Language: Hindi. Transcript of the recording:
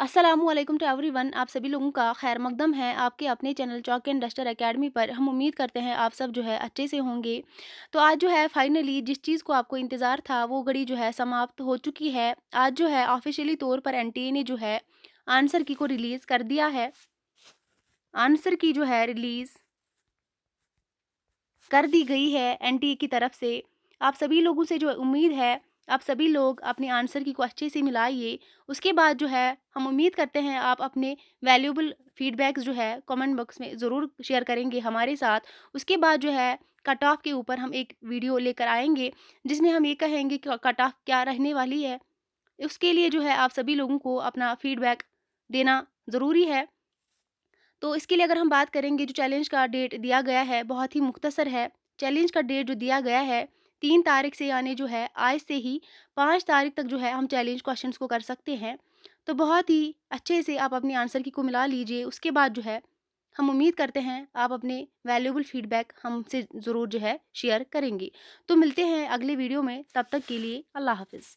अस्सलामुअलैकुम टू एवरीवन। आप सभी लोगों का खैर मकदम है आपके अपने channel chalk and duster academy पर। हम उम्मीद करते हैं आप सब जो है अच्छे से होंगे। तो आज जो है फाइनली जिस चीज़ को आपको इंतज़ार था वो घड़ी जो है समाप्त हो चुकी है। आज जो है ऑफिशियली तौर पर एनटीए ने जो है आंसर की को रिलीज़ कर दिया है। आंसर की जो है रिलीज़ कर दी गई है एनटीए की तरफ से। आप सभी लोगों से जो उम्मीद है, आप सभी लोग अपने आंसर की को अच्छे से मिलाइए। उसके बाद जो है हम उम्मीद करते हैं आप अपने वैल्यूएबल फीडबैक्स जो है कमेंट बॉक्स में ज़रूर शेयर करेंगे हमारे साथ। उसके बाद जो है कट ऑफ के ऊपर हम एक वीडियो लेकर आएँगे, जिसमें हम ये कहेंगे कि कट ऑफ क्या रहने वाली है। उसके लिए जो है आप सभी लोगों को अपना फीडबैक देना ज़रूरी है। तो इसके लिए अगर हम बात करेंगे, जो चैलेंज का डेट दिया गया है बहुत ही मुख्तसर है। चैलेंज का डेट जो दिया गया है 3 तारीख से, यानी जो है आज से ही 5 तारीख तक जो है हम चैलेंज क्वेश्चंस को कर सकते हैं। तो बहुत ही अच्छे से आप अपने आंसर की को मिला लीजिए। उसके बाद जो है हम उम्मीद करते हैं आप अपने वैल्यूएबल फीडबैक हमसे ज़रूर जो है शेयर करेंगे। तो मिलते हैं अगले वीडियो में, तब तक के लिए अल्लाह हाफ़िज़।